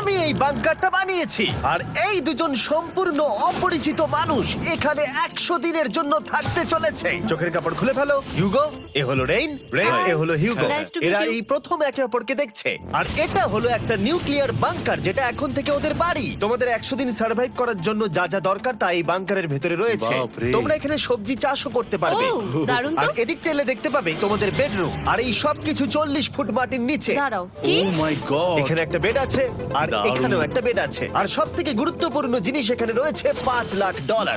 আমি এই বাংকারটা বানিয়েছি আর এই দুজন সম্পূর্ণ অপরিচিত মানুষ এখানে 100 দিনের জন্য থাকতে চলেছে। চোখের কাপড় খুলে ফেলো। হিউগো, এ হলো রেইন, এ হলো হিউগো। Nice to meet এরা you. এই প্রথম একে অপরকে দেখছে। আর এটা হলো একটা নিউক্লিয়ার বাংকার যেটা এখন থেকে ওদের বাড়ি। তোমাদের 100 দিন সার্ভাইভ করার জন্য যা যা দরকার তা এই বাংকারের ভেতরে রয়েছে। বাপরে। তোমরা এখানে সবজি চাষও করতে পারবে। ও, দারুণ তো। আর এদিক টেলে দেখতে পাবে তোমাদের বেডরুম। আর এই সব কিছু 40 ফুট মাটির নিচে। দাঁড়াও, কি? ও মাই গড, এখানে একটা বেড আছে আর দারুণ। এখানেও একটা বেড আছে। আর সব থেকে গুরুত্বপূর্ণ জিনিস এখানে রয়েছে $5 লাখ।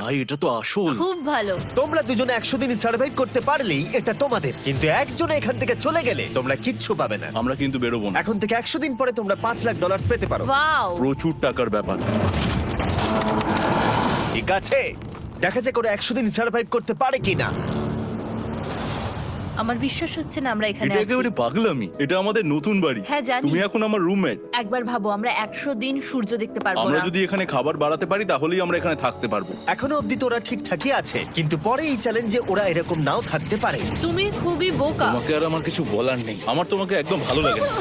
ভাই এটা তো আসল। খুব ভালো। তোমরা দুজনে 100 দিন সার্ভাইভ করতে পারলেই এটা তোমাদের, কিন্তু একজন এখান থেকে চলে গেলে তোমরা কিচ্ছু পাবে না। আমরা কিন্তু বেরোবো না, এখন থেকে 100 দিন পরে তোমরা $5 লাখ পেতে পারো। ওয়াও। প্রচুর টাকার ব্যাপার। ঠিক আছে, দেখা যাক করে 100 দিন সার্ভাইভ করতে পারে কিনা। আমার বিশ্বাস হচ্ছে না আমরা এখানে এটা আছি। একেবারে পাগলামি। এটা আমাদের নতুন বাড়ি। হ্যাঁ, জানি। তুমি এখন আমার রুমমেট। একবার ভাবো, আমরা 100 দিন সূর্য দেখতে পারবো আমরা না। যদি এখানে খাবার বাড়াতে পারি তাহলেই আমরা এখানে থাকতে পারবো। এখনো অবধি তো ওরা ঠিকঠাকই আছে, কিন্তু পরে এই চ্যালেঞ্জে ওরা এরকম নাও থাকতে পারে। তুমি খুবই বোকা। তোমাকে আর আমার কিছু বলার নেই। আমার তোমাকে একদম ভালো লাগে না।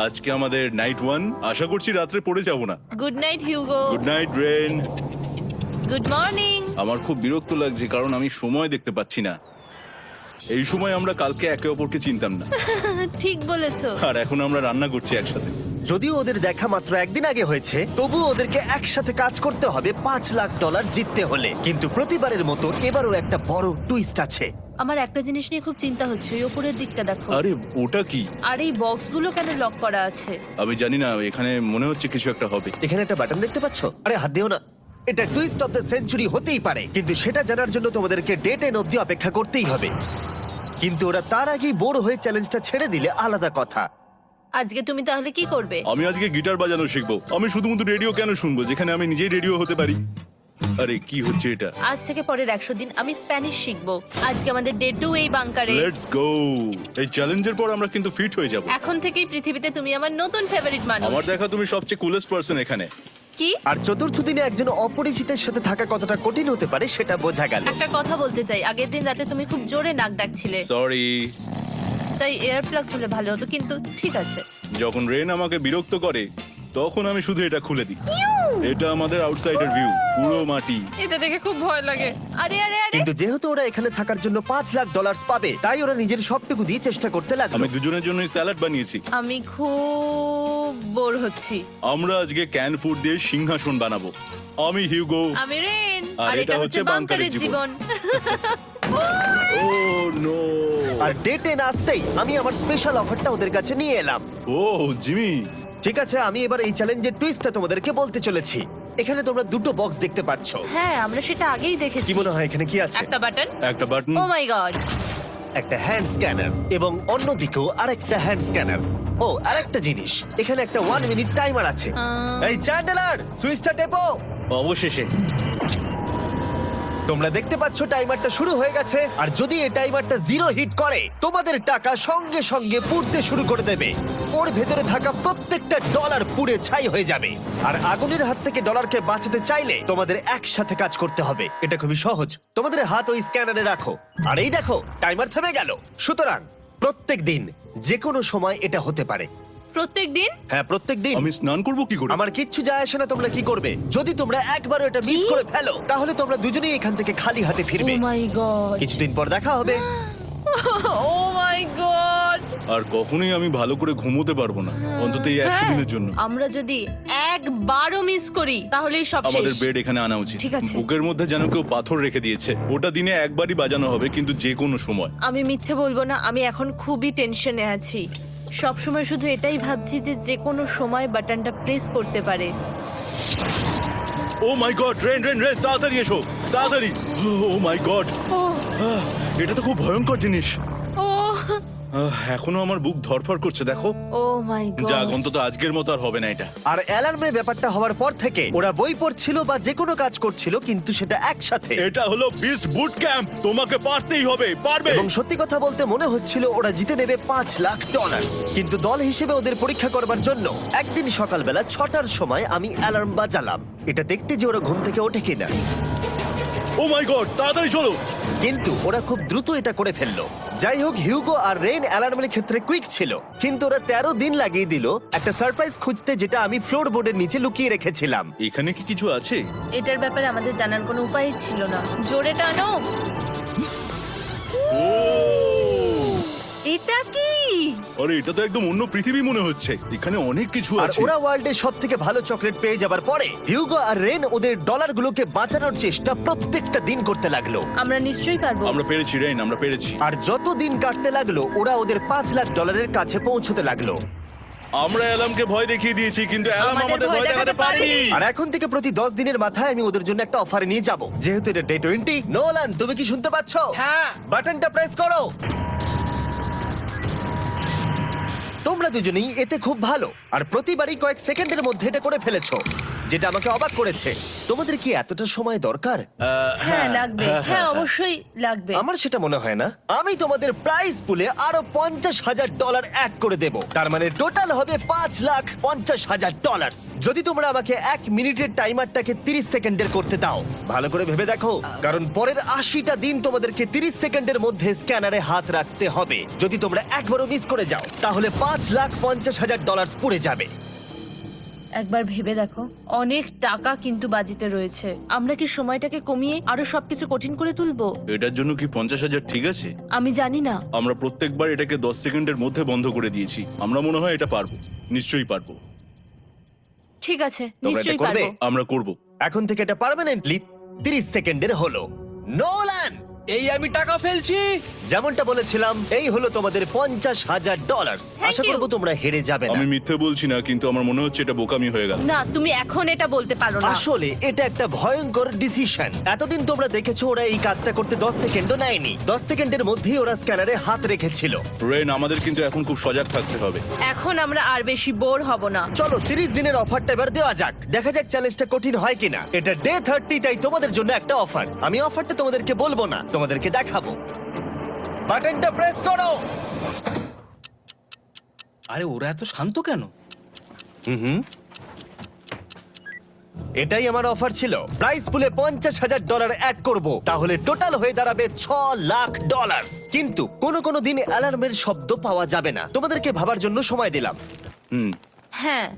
আজকে আমাদের নাইট 1। আশা করছি রাত্রে পড়ে যাব না। Good night Hugo. Good night Ren. Good morning. আমার খুব বিরক্ত লাগছে কারণ আমি সময় দেখতে পাচ্ছি না। এই সময় আমরা কালকে একে অপরকে চিনতাম না, ঠিক বলেছো। আর এখন আমরা রান্না করছি একসাথে। যদিও ওদের দেখা মাত্র একদিন আগে হয়েছে, তবু ওদেরকে একসাথে কাজ করতে হবে $5 লাখ জিততে হলে। কিন্তু প্রতিবারের মতো এবারও একটা বড় টুইস্ট আছে। আমার একটা জিনিস নিয়ে খুব চিন্তা হচ্ছে, ওই উপরের দিকটা দেখো। আরে ওটা কি? আর এই বক্সগুলো কেন লক করা আছে? আমি জানি না, এখানে মনে হচ্ছে কিছু একটা হবে। এখানে একটা বাটন দেখতে পাচ্ছ? আরে হাত দিও না। এটা টুইস্ট অফ দ্য সেঞ্চুরি হতেই পারে, কিন্তু সেটা জানার জন্য তোমাদেরকে ডে 10 অবধি অপেক্ষা করতেই হবে। কিন্তু ওরা তার আগেই বোর হয়ে চ্যালেঞ্জটা ছেড়ে দিলে আলাদা কথা। আজকে তুমি তাহলে কি করবে? আমি আজকে গিটার বাজানো শিখবো। আমি শুধুমাত্র রেডিও কেন শুনবো যেখানে আমি নিজেই রেডিও হতে পারি? আরে কি হচ্ছে এটা? আজ থেকে পরের 100 দিন আমি স্প্যানিশ শিখবো। আজকে আমাদের ডে 2 এই বাংকারে। Let's go. এই চ্যালেঞ্জের পর আমরা কিন্তু ফিট হয়ে যাব। এখন থেকেই পৃথিবীতে তুমি আমার নতুন ফেভারিট মানুষ। আমার দেখা তুমি সবচেয়ে কুলেস্ট পারসন এখানে। কি? আর চতুর্থ দিনে একজন অপরিচিতের সাথে থাকা কতটা কঠিন হতে পারে সেটা বোঝা গেল। একটা কথা বলতে চাই, আগের দিন রাতে তুমি খুব জোরে নাক ডাকছিলে, সরি। তাই এয়ার প্লাগস হলে ভালো হতো, কিন্তু ঠিক আছে। যখন রেন আমাকে বিরক্ত করে তখন আমি শুধু এটা খুলে দিই। এটা আমাদের আউটসাইডার ভিউ, পুরো মাটি। এটা দেখে খুব ভয় লাগে। আরে আরে আরে, কিন্তু যেহেতু ওরা এখানে থাকার জন্য $5 লাখ পাবে, তাই ওরা নিজের সবটুকু দিয়ে চেষ্টা করতে লাগলো। আমি দুজনের জন্যই স্যালাড বানিয়েছি। আমি খুব বোর হচ্ছি। আমরা আজকে ক্যান ফুড দিয়ে সিংহাসন বানাবো। আমি হিউগো। আমি রেন, আর আর এটা হচ্ছে বাংকারের জীবন। ও নো। আর ডে 10 আসতেই আমি আমার স্পেশাল অফারটা ওদের কাছে নিয়ে এলাম। ও জিমি। ঠিক আছে, আমি এবার এই চ্যালেঞ্জের টুইস্টটা তোমাদেরকে বলতে চলেছি। এখানে তোমরা দুটো বক্স দেখতে পাচ্ছ। হ্যাঁ, আমরা সেটা আগেই দেখেছি। কি মনে হয় এখানে কি আছে? একটা বাটন। একটা বাটন। O my god. একটা হ্যান্ড স্ক্যানার এবং অন্যদিকেও আরেকটা হ্যান্ড স্ক্যানার। ও, আরেকটা জিনিস, এখানে একটা 1 মিনিট টাইমার আছে। এই চ্যান্ডেলার, সুইচটা টেপো। অবশেষে। তোমরা দেখতে পাচ্ছ টাইমারটা শুরু হয়ে গেছে, আর যদি এই টাইমারটা 0 হিট করে তোমাদের টাকা সঙ্গে সঙ্গে পুড়তে শুরু করে দেবে। ওর ভেতরে থাকা প্রত্যেকটা ডলার পুড়ে ছাই হয়ে যাবে। আর আগুনের হাত থেকে ডলারকে বাঁচাতে চাইলে তোমাদের একসাথে কাজ করতে হবে। এটা খুবই সহজ। তোমাদের হাত ওই স্ক্যানারে রাখো, আর এই দেখো টাইমার থেমে গেল। সুতরাং প্রত্যেক দিন যে কোনো সময় এটা হতে পারে। প্রত্যেক দিন? হ্যাঁ, প্রত্যেক দিন। আমি স্নান করব কি করে? আমার কিচ্ছু যায় আসে না তোমরা কি করবে। যদি তোমরা একবারও এটা মিস করে ফেলো তাহলে তোমরা দুজনেই এখান থেকে খালি হাতে ও ফিরবে। মাই গড। কিছুদিন পর দেখা হবে। ও মাই গড। আর কখনোই আমি ভালো করে ঘুমোতে পারবো না, অন্তত এই 100 দিনের জন্য। আমরা যদি একবারও মিস করি তাহলেই সব আমাদের শেষ। বেড এখানে আনা উচিত। ঠিক আছে। বুকের মধ্যে যেন কেউ পাথর রেখে দিয়েছে। ওটা দিনে একবারই বাজানো হবে, কিন্তু যে কোনো সময়। আমি মিথ্যে বলবো না, আমি এখন খুবই টেনশনে আছি। সব সময় শুধু এটাই ভাবছি যে যে কোনো সময় বাটনটা প্রেস করতে পারে। ও my god, rain rain rain, তাড়াতাড়ি এসো, তাড়াতাড়ি। ও মাই গড, ও এটা তো খুব ভয়ঙ্কর জিনিস। ও এখনো আমার বুক ধড়ফড় করছে, দেখো। ও মাই গড। যাক, অন্তত আজকের মতো আর হবে না এটা। আর অ্যালার্মের ব্যাপারটা হওয়ার পর থেকে ওরা বই পড়ছিল বা যে কোনো কাজ করছিল, কিন্তু সেটা একসাথে। এটা হলো বিস্ট বুট ক্যাম্প, তোমাকে পারতেই হবে, পারবে। এবং সত্যি কথা বলতে মনে হচ্ছিল ওরা জিতে নেবে $5 লাখ। কিন্তু দল হিসেবে ওদের পরীক্ষা করবার জন্য একদিন সকালবেলা 6টার সময় আমি অ্যালার্ম বাজালাম, এটা দেখতে যে ওরা ঘুম থেকে ওঠে কিনা। ও মাই গড, তাড়াতাড়ি চলো। কিন্তু ওরা খুব দ্রুত এটা করে ফেললো। যাই হোক, হিউগো আর রেন অ্যালার্মের ক্ষেত্রে কুইক ছিল, কিন্তু ওরা 13 দিন লাগিয়ে দিল একটা সারপ্রাইজ খুঁজতে, যেটা আমি ফ্লোর বোর্ডের নিচে লুকিয়ে রেখেছিলাম। এখানে কি কিছু আছে? এটার ব্যাপারে আমাদের জানার কোনো উপায়ই ছিল না। জোরে টানো। এটা কি? আরে এটা তো একদম অন্য পৃথিবী মনে হচ্ছে। এখানে অনেক কিছু আর আছে। ওরা ওয়ার্ল্ডের সব থেকে ভালো চকলেট পেয়ে যাবার পরে হিউগো আর রেন ওদের ডলারগুলোকে বাঁচানোর চেষ্টা প্রত্যেকটা দিন করতে লাগলো। আমরা নিশ্চয়ই পারবো। আমরা পেরেছি রেইন, আমরা পেরেছি। আর যত দিন কাটতে লাগলো ওরা ওদের $5,00,000 কাছে পৌঁছতে লাগলো। আমরা অ্যালামকে ভয় দেখিয়ে দিয়েছি, কিন্তু অ্যালাম আমাদের আমাদের ভয় ভয় দেখাতে দেখাতে পারেনি। পারেনি। আর এখন থেকে প্রতি 10 দিনের মাথায় আমি ওদের জন্য একটা অফার নিয়ে যাব, যেহেতু এটা ডে 20। নোলান, তুমি কি শুনতে পাচ্ছ? হ্যাঁ। বাটনটা প্রেস করো। তোমরা দুজনেই এতে খুব ভালো, আর প্রতিবারই কয়েক সেকেন্ডের মধ্যে এটা করে ফেলেছো, যেটা আমাকে অবাক করেছে। তোমাদের কি এতটা সময় দরকার? হ্যাঁ লাগবে, হ্যাঁ অবশ্যই লাগবে। আমার সেটা মনে হয় না। আমি তোমাদের প্রাইস পুলে আরো $50,000 অ্যাড করে দেব, তার মানে টোটাল হবে $5,50,000। যদি তোমরা আমাকে 1 মিনিটের টাইমারটাকে 30 সেকেন্ডের করতে দাও। ভালো করে ভেবে দেখো, কারণ পরের 80টা দিন তোমাদেরকে 30 সেকেন্ডের মধ্যে স্ক্যানারে হাত রাখতে হবে। যদি তোমরা একবারও মিস করে যাও, তাহলে $5,50,000 পুড়ে যাবে। একবার ভেবে দেখো, অনেক টাকা কিন্তু বাজিতে রয়েছে। আমরা কি সময়টাকে কমিয়ে আরো সবকিছু কঠিন করে তুলবো? এটার জন্য কি 50,000 ঠিক আছে? আমি জানি না। আমরা প্রত্যেকবার এটাকে 10 সেকেন্ডের মধ্যে বন্ধ করে দিয়েছি। আমরা মনে হয় এটা পারবো, নিশ্চয়ই পারবো। ঠিক আছে, তোমরা এটা নিশ্চয়ই করবে? পারবো। আমরা করব। এখন থেকে এটা পার্মানেন্টলি 30 সেকেন্ডের হলো। নোলান, এই আমি টাকা ফেলছি। যেমনটা বলেছিলাম, এই হলো তোমাদের $50,000। Thank Asha you. করবো তোমরা হেরে যাবে না। আমি মিথ্যে বলছি না, কিন্তু আমার মনে হচ্ছে এটা বোকামি হয়ে গেল। না, তুমি এখন এটা বলতে পারো না। আসলে এটা একটা ভয়ঙ্কর ডিসিশন। এতদিন তোমরা দেখেছো ওরা এই কাজটা করতে 10 সেকেন্ডও নেয়নি। 10 সেকেন্ডের মধ্যেই ওরা স্ক্যানারে হাত রেখেছিল। রেইন, আমাদের কিন্তু এখন খুব সজাগ থাকতে হবে। এখন আমরা আর বেশি বোর হব না। চলো 30 দিনের অফারটা এবার দেওয়া যাক, দেখা যাক চ্যালেঞ্জটা কঠিন হয় কিনা। এটা ডে 30, তাই তোমাদের জন্য একটা অফার। আমি অফারটা তোমাদেরকে বলবো না, তোমাদেরকে দেখাবো। বাটনটা প্রেস করো। আরে ওরা এত শান্ত কেন? এটাই আমার অফার ছিল। প্রাইস পুলে $50,000 অ্যাড করব, তাহলে টোটাল হয়ে দাঁড়াবে $6,00,000। কিন্তু কোনো দিন অ্যালার্মের শব্দ পাওয়া যাবে না। তোমাদেরকে ভাবার জন্য সময় দিলাম। হ্যাঁ,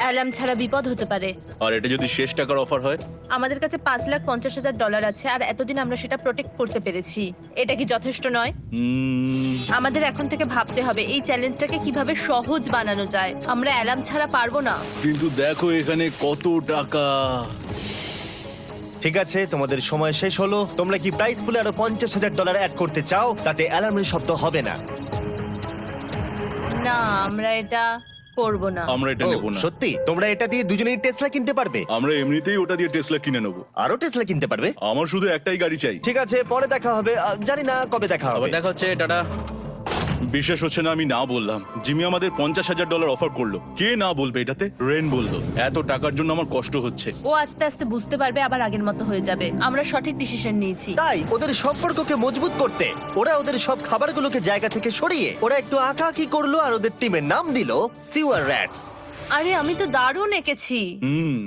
অ্যালার্ম ছাড়া বিপদ হতে পারে। আর এটা যদি শেষ টাকার অফার হয়? আমাদের কাছে $5,50,000 আছে, আর এতদিন আমরা সেটা প্রোটেক্ট করতে পেরেছি। এটা কি যথেষ্ট নয়? আমাদের এখন থেকে ভাবতে হবে এই চ্যালেঞ্জটাকে কিভাবে সহজ বানানো যায়। আমরা অ্যালার্ম ছাড়া পারবো না। কিন্তু দেখো এখানে কত টাকা। ঠিক আছে, তোমাদের সময় শেষ হলো। তোমরা কি প্রাইস পুলে আরো $50,000 অ্যাড করতে চাও? তাতে অ্যালার্মের শব্দ হবে না। না, আমরা এটা করব না। আমরা এটা ও, নেব না। সত্যি? তোমরা এটা দিয়ে দুজনেই টেসলা কিনতে পারবে? আমরা এমনিতেই ওটা দিয়ে টেসলা কিনে নেব। আরো টেসলা কিনতে পারবে? আমার শুধু একটাই গাড়ি চাই। ঠিক আছে, পরে দেখা হবে। জানি না কবে দেখা হবে। আবার দেখা হচ্ছে, টাটা। বিশ্বাস হচ্ছে না আমি না বললাম। জিমি আমাদের $50,000 অফার করলো। কে না বলবে এটাতে? রেন বললো। এত টাকার জন্য আমার কষ্ট হচ্ছে। ও আস্তে আস্তে বুঝতে পারবে, আবার আগের মতো হয়ে যাবে। আমরা সঠিক ডিসিশন নিয়েছি। তাই ওদের সম্পর্ককে মজবুত করতে ওরা ওদের সব খাবারগুলোকে জায়গা থেকে সরিয়ে ওরা একটু আঁকাআঁকি করলো, আর ওদের টিমের নাম দিল সিওয়ার র্যাটস। আরে আমি তো দারুণ এঁকেছি।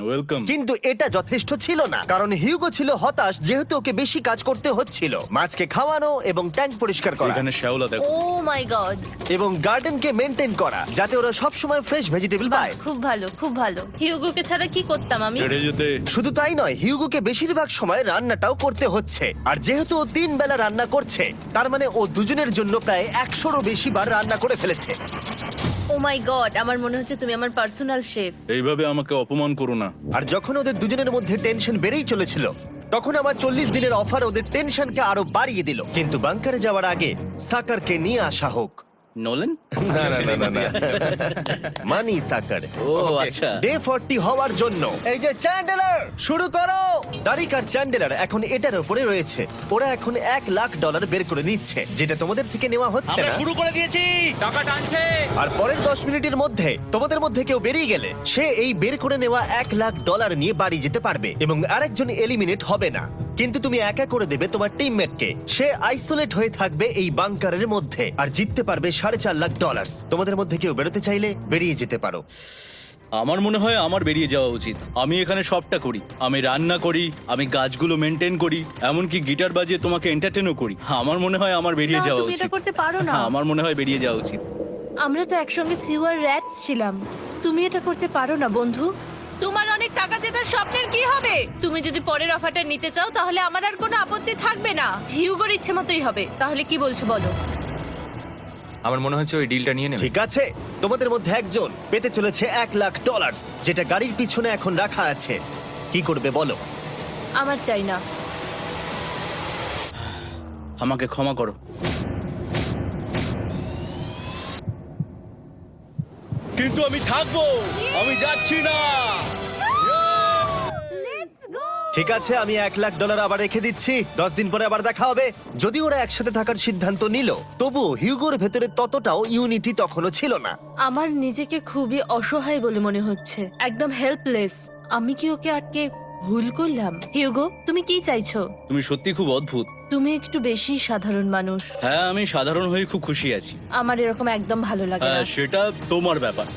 ওয়েলকাম। কিন্তু এটা যথেষ্ট ছিল না, কারণ হিউগো ছিল হতাশ, যেহেতু ওকে বেশি কাজ করতে হচ্ছিল। মাছকে খাওয়ানো এবং ট্যাঙ্ক পরিষ্কার করা এখানে শ্যাওলা দেখো। ও মাই গড। এবং গার্ডেনকে মেনটেন করা, যাতে ওরা সব সময় ফ্রেশ ভেজিটেবল পায়। খুব ভালো, খুব ভালো। হিউগোকে ছাড়া কি করতাম আমি? হেরে যেতে। শুধু তাই নয়, হিউগোকে বেশিরভাগ সময় রান্নাটাও করতে হচ্ছে। আর যেহেতু ও 3 বেলা রান্না করছে, তার মানে ও দুজনের জন্য প্রায় 100রও বেশি বার রান্না করে ফেলেছে। ও মাই গড, আমার মনে হচ্ছে তুমি আমার পার্সোনাল শেফ। এইভাবে আমাকে অপমান করো না। আর যখন ওদের দুজনের মধ্যে টেনশন বেড়েই চলেছিল, তখন আমার 40 দিনের অফার ওদের টেনশনকে আরো বাড়িয়ে দিল। কিন্তু বাংকারে যাওয়ার আগে সাকারকে নিয়ে আসা হোক। নোলেন? মানি সাকার। ও আচ্ছা। ডে 40 হওয়ার জন্য এই যে চ্যান্ডেলার শুরু করো। তারিক আর চ্যান্ডেলার এখন এটার উপরে রয়েছে। ওরা এখন $1,00,000 বের করে নিচ্ছে, যেটা তোমাদের থেকে নেওয়া হচ্ছে আমরা না। শুরু করে দিয়েছি, টাকা টানছে। আর পরের 10 মিনিটের মধ্যে তোমাদের মধ্যে কেউ বেরিয়ে গেলে সে এই বের করে নেওয়া $1,00,000 নিয়ে বাড়ি যেতে পারবে, এবং আরেকজন এলিমিনেট হবে না। কিন্তু তুমি একা করে দেবে তোমার টিমমেটকে। সে আইসোলেট হয়ে থাকবে এই বাংকারের মধ্যে, আর জিততে পারবে $4,50,000। তোমাদের মধ্যে কেউ বেরোতে চাইলে বেরিয়ে যেতে পারো। আমার মনে হয় আমার বেরিয়ে যাওয়া উচিত। আমি এখানে সবটা করি, আমি রান্না করি, আমি গাছগুলো মেনটেন করি, এমনকি গিটার বাজিয়ে তোমাকে এন্টারটেনও করি। আমার মনে হয় আমার বেরিয়ে না, যাওয়া তুমি এটা উচিত। করতে পারো না। আমার মনে হয় বেরিয়ে যাওয়া উচিত। আমরা তো একসঙ্গে সিওয়ার র্যাটস ছিলাম। তুমি এটা করতে পারো না বন্ধু। তোমার অনেক টাকা জেতার স্বপ্নের কি হবে? তুমি যদি পরের অফারটা নিতে চাও তাহলে আমার আর কোনো আপত্তি থাকবে না। হিউগোর ইচ্ছে মতোই হবে। তাহলে কি বলছো বলো? আমার মনে হচ্ছে ওই ডিলটা নিয়ে নেবে। ঠিক আছে, তোমাদের মধ্যে একজন পেতে চলেছে $1,00,000, যেটা গাড়ির পিছনে এখন রাখা আছে। কি করবে বলো? আমার চাই না। আমাকে ক্ষমা করো। কিন্তু আমি থাকবো, আমি যাচ্ছি না। ঠিক আছে, আমি $1,00,000 আবার রেখে দিচ্ছি। 10 দিন পরে আবার দেখা হবে। যদি ওরা একসাথে থাকার সিদ্ধান্ত নিল, তবুও হিউগোর ভেতরে ততটাও ইউনিটি তখনও ছিল না। আমার নিজেকে খুবই অসহায় বলে মনে হচ্ছে, একদম হেল্পলেস। আমি কি ওকে আটকে ভুল করলাম? হিউগো, তুমি কি চাইছো? তুমি সত্যি খুব অদ্ভুত। তুমি একটু বেশি সাধারণ মানুষ। হ্যাঁ, আমি সাধারণ হয়ে খুব খুশি আছি। আমার এরকম একদম ভালো লাগে না। হ্যাঁ, সেটা তোমার ব্যাপার।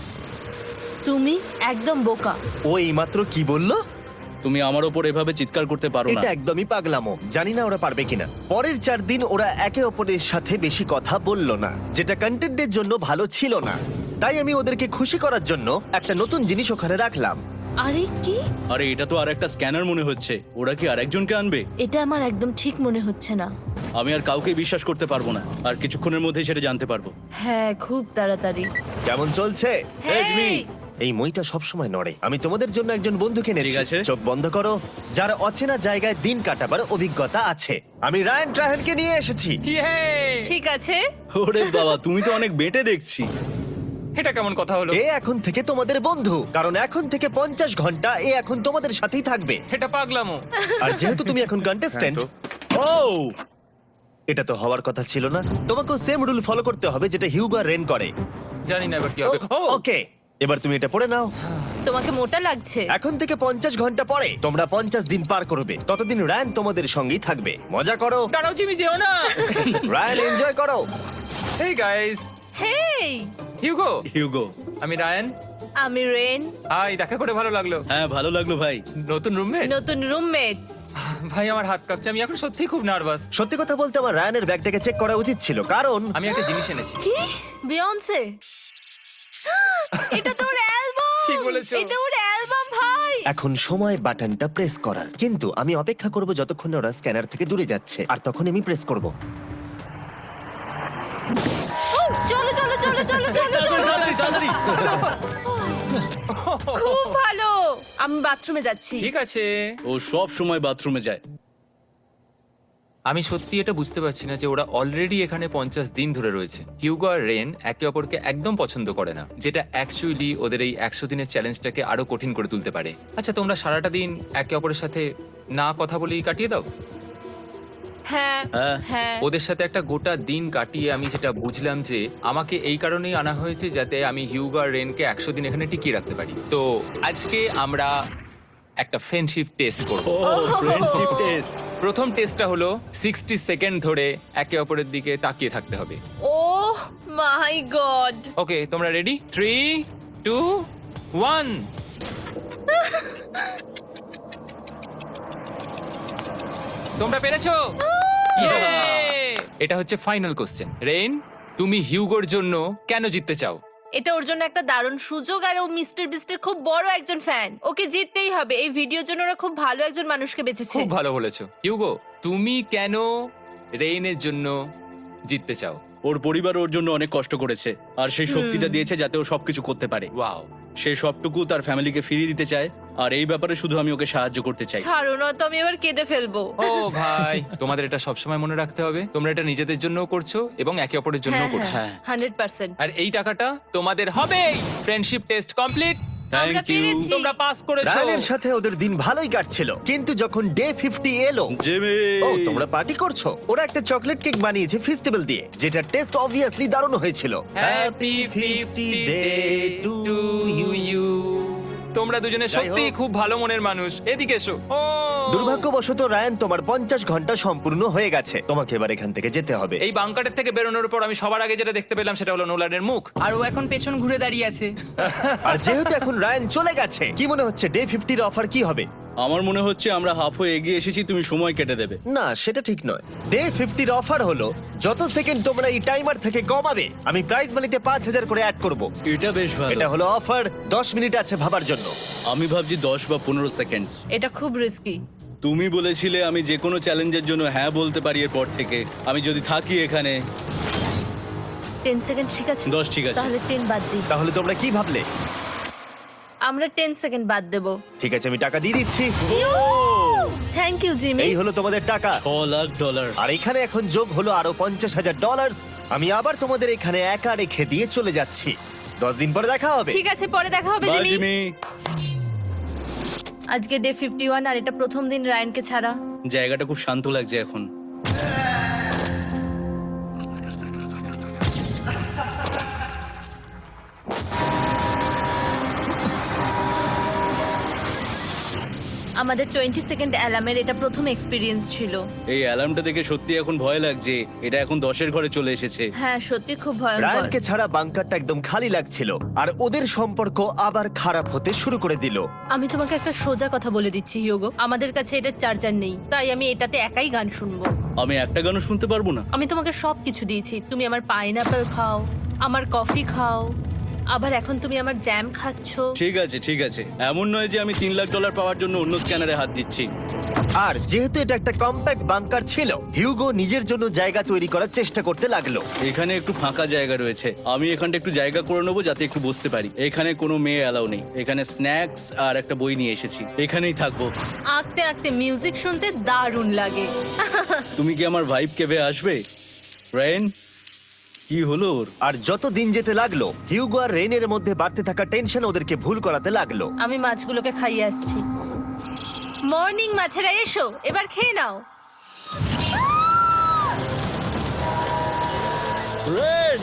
তুমি একদম বোকা। ও এইমাত্র কি বললো? তুমি আমার ওপর এভাবে চিৎকার করতে পারো না। এটা একদমই পাগলামো। জানি না ওরা পারবে কিনা। পরের 4 দিন ওরা একে অপরের সাথে বেশি কথা বলল না, যেটা কন্টেন্টের জন্য ভালো ছিল না। তাই আমি ওদেরকে খুশি করার জন্য একটা নতুন জিনিস ওখানে রাখলাম। আরে কি? আরে এটা তো আর একটা স্ক্যানার মনে হচ্ছে। ওরা কি আরেকজনকে আনবে? এটা আমার একদম ঠিক মনে হচ্ছে না। আমি আর কাউকে বিশ্বাস করতে পারবো না। আর কিছুক্ষণের মধ্যেই সেটা জানতে পারবো। হ্যাঁ, খুব তাড়াতাড়ি। কেমন চলছে? Hey, Jimmy! এই মইটা সবসময় নড়ে। আমি তোমাদের জন্য একজন বন্ধুকে এনেছি। ঠিক আছে। চোখ বন্ধ করো। যার অচেনা জায়গায় দিন কাটাবার অভিজ্ঞতা আছে। আমি রায়ান ট্রাহেলকে নিয়ে এসেছি। ইয়ে! ঠিক আছে। ওরে বাবা, তুমি তো অনেক বেটে দেখছি। এটা কেমন কথা হলো? এ এখন থেকে তোমাদের বন্ধু, কারণ এখন থেকে 50 ঘন্টা এ এখন তোমাদের সাথেই থাকবে। এটা পাগলামো। আর যেহেতু তুমি এখন কন্টেস্ট্যান্ট, ও এটা তো হওয়ার কথা ছিল না। তোমাকেও সেম রুল ফলো করতে হবে যেটা হিউগো আর রেন করে। জানি না এবার কি হবে। ও ওকে, এবার তুমি এটা পড়ে নাও। তোমাকে মোটা লাগছে। এখন থেকে 50 ঘন্টা পরে তোমরা 50 দিন পার করবে। ততদিন রায়ান তোমাদের সঙ্গেই থাকবে। মজা করো, দাঁড়াও জিমি, যেও না। রায়ান এনজয় করো। হেই গাইস, হেই, হিউগো। হিউগো। আমি রায়ান। আমি রেন। হাই, দেখা করে ভালো লাগলো। হ্যাঁ, ভালো লাগলো ভাই। নতুন রুমমেট। নতুন রুমমেটস। ভাই আমার হাত কাঁপছে, আমি এখন সত্যিই খুব নার্ভাস। সত্যি কথা বলতে আমার রায়ানের ব্যাগটাকে চেক করা উচিত ছিল, কারণ আমি একটা জিনিস এনেছি। কি? বিয়ন্সে? এটা তো ওর অ্যালবাম। ঠিক বলেছো। এটা ওর অ্যালবাম ভাই। এখন সময় বাটনটা প্রেস করার। কিন্তু আমি অপেক্ষা করব যতক্ষণ না ওরা স্ক্যানার থেকে দূরে যাচ্ছে, আর তখন আমি প্রেস করব। ও, চলো চলো চলো চলো চলো চলো। তাড়াতাড়ি। খুব ভালো। আমি বাথরুমে যাচ্ছি। ঠিক আছে। ও সব সময় বাথরুমে যায়। আমি সত্যি এটা বুঝতে পারছি না যে ওরা অলরেডি এখানে 50 দিন ধরে রয়েছে। হিউগো আর রেন একে অপরকে একদম পছন্দ করে না, যেটা অ্যাকচুয়ালি ওদের এই 100 দিনের চ্যালেঞ্জটাকে আরো কঠিন করে তুলতে পারে। আচ্ছা, তোমরা সারাটা দিন একে অপরের সাথে না কথা বলেই কাটিয়ে দাও? হ্যাঁ হ্যাঁ। হ্যাঁ। ওদের সাথে একটা গোটা দিন কাটিয়ে আমি যেটা বুঝলাম যে আমাকে এই কারণেই আনা হয়েছে যাতে আমি হিউগো আর রেনকে 100 দিন এখানে টিকিয়ে রাখতে পারি। তো আজকে আমরা একটা ফ্রেন্ডশিপ টেস্ট করব। ও ফ্রেন্ডশিপ টেস্ট। প্রথম টেস্টটা হলো 60 সেকেন্ড ধরে একে অপরের দিকে তাকিয়ে থাকতে হবে। ওহ মাই গড। ওকে, তোমরা রেডি? 3, 2, 1। তোমরা পেরেছো? Yay! এটা হচ্ছে ফাইনাল কোশ্চেন। রেন, তুমি হিউগোর জন্য কেন জিততে চাও? এটা ওর জন্য একটা দারুণ সুযোগ, আর ও মিস্টার বিস্টের খুব বড় একজন ফ্যান। ওকে জিততেই হবে। এই ভিডিওর জন্য ওরা খুব ভালো একজন মানুষকে বেঁচেছে। খুব ভালো বলেছো। হিউগো, তুমি কেন রেইনের জন্য জিততে চাও? ওর পরিবার ওর জন্য অনেক কষ্ট করেছে, আর সেই শক্তিটা দিয়েছে যাতে ও সবকিছু করতে পারে। ওয়াও। সে সবটুকু তার ফ্যামিলিকে ফিরিয়ে দিতে চায়, আর এই ব্যাপারে শুধু আমি ওকে সাহায্য করতে চাই। ছাড়ো না তো, আমি এবার কেঁদে ফেলবো। ও ভাই, তোমাদের এটা সবসময় মনে রাখতে হবে। তোমরা এটা নিজেদের জন্যও করছো এবং একে অপরের জন্যও হ্যাঁ করছো। হ্যাঁ 100%। আর এই টাকাটা তোমাদের হবেই। Friendship test complete. আমরা থ্যাংক ইউ পেরেছি। তোমরা পাস করেছো। রায়ানের সাথে ওদের দিন ভালোই কাটছিল, কিন্তু যখন ডে 50 এলো, জিমি। ও তোমরা পার্টি করছো। ওরা একটা চকলেট কেক বানিয়েছে ফেস্টিভ্যাল দিয়ে, যেটা টেস্ট অবভিয়াসলি দারুণ হয়েছিল। Happy 50 day to you. তোমরা দুজনে যাই সত্যি হোক। খুব ভালো মনের মানুষ, এদিকে এসো। ও দুর্ভাগ্যবশত রায়ান, তোমার 50 ঘন্টা সম্পূর্ণ হয়ে গেছে। তোমাকে এবার এখান থেকে যেতে হবে। এই বাংকারের থেকে বেরোনোর পর আমি সবার আগে যেটা দেখতে পেলাম সেটা হলো নোলানের মুখ। আর ও এখন পেছন ঘুরে দাঁড়িয়ে আছে। আর যেহেতু এখন রায়ান চলে গেছে, কি মনে হচ্ছে ডে 50 এর অফার কি হবে? আমার মনে হচ্ছে আমরা হাফ হয়ে এগিয়ে এসেছি, তুমি সময় কেটে দেবে। না, সেটা ঠিক নয়। ডে 50 এর অফার হলো যত সেকেন্ড তোমরা এই টাইমার থেকে কমাবে, আমি প্রাইজ মানিতে 5000 করে অ্যাড করব। এটা বেশ ভালো। এটা হলো অফার। 10 মিনিট আছে ভাবার জন্য। আমি ভাবছি 10 বা 15 সেকেন্ডস। এটা খুব রিস্কি। তুমি বলেছিলে আমি যে কোনো চ্যালেঞ্জের জন্য হ্যাঁ বলতে পারি এরপর থেকে। আমি যদি থাকি এখানে 10 সেকেন্ড ঠিক আছে? 10 ঠিক আছে। তাহলে 10 বাদ দিই। তাহলে তোমরা কি ভাবলে? আমরা 10 সেকেন্ড বাদ দেব। ঠিক আছে, আমি টাকা দিয়ে দিচ্ছি। Thank you Jimmy. এই হলো তোমাদের টাকা। $6,00,000। আর এখানে এখন যোগ হলো আরো $50,000। আমি আবার তোমাদের এখানে একা রেখে দিয়ে চলে যাচ্ছি। 10 দিন পরে দেখা হবে। ঠিক আছে, পরে দেখা হবে বাই জিমি। জিমি। আজকে ডে 51 আর এটা প্রথম দিন রায়ানকে ছাড়া। জায়গাটা খুব শান্ত লাগছে এখন। আমাদের 20 সেকেন্ড অ্যালার্মের এটা প্রথম এক্সপিরিয়েন্স ছিল। এই অ্যালার্মটা দেখে সত্যি এখন ভয় লাগছে। এটা এখন 10-এর ঘরে চলে এসেছে। হ্যাঁ, সত্যি খুব ভয়ঙ্কর। রায়ানকে ছাড়া বাংকারটা একদম খালি লাগছিল, আর ওদের সম্পর্ক আবার খারাপ হতে শুরু করে দিল। আমি তোমাকে একটা সোজা কথা বলে দিচ্ছি হিউগো, আমাদের কাছে এটা চার্জার নেই, তাই আমি এটাতে একাই গান শুনবো। আমি একটা গানও শুনতে পারবো না। আমি তোমাকে সব কিছু দিয়েছি। তুমি আমার পাইনাপেল খাও, আমার কফি খাও, আবার এখন তুমি আমার জ্যাম খাচ্ছো। ঠিক আছে ঠিক আছে, এমন নয় যে আমি $3,00,000 পাওয়ার জন্য অন্য স্ক্যানারে হাত দিচ্ছি। আর যেহেতু এটা একটা কম্প্যাক্ট বাংকার ছিল, হিউগো নিজের জন্য জায়গা তৈরি করার চেষ্টা করতে লাগলো। এখানে একটু ফাঁকা জায়গা রয়েছে, আমি এখানটা একটু জায়গা করে নেবো যাতে একটু বসতে পারি। এখানে কোনো মেয়ে অ্যালাউ নেই। এখানে স্ন্যাক্স আর একটা বই নিয়ে এসেছি, এখানেই থাকবো। আঁকতে আঁকতে মিউজিক শুনতে দারুণ লাগে। তুমি কি আমার ভাইব কেবে আসবে? রেন, কি হলো ওর? আর যত দিন যেতে লাগলো, হিউগো আর রেনের মধ্যে বাড়তে থাকা টেনশন ওদেরকে ভুল করাতে লাগলো। আমি মাছগুলোকে খাইয়ে আসছি। মর্নিং মাছেরা, এসো এবার খেয়ে নাও। রেন,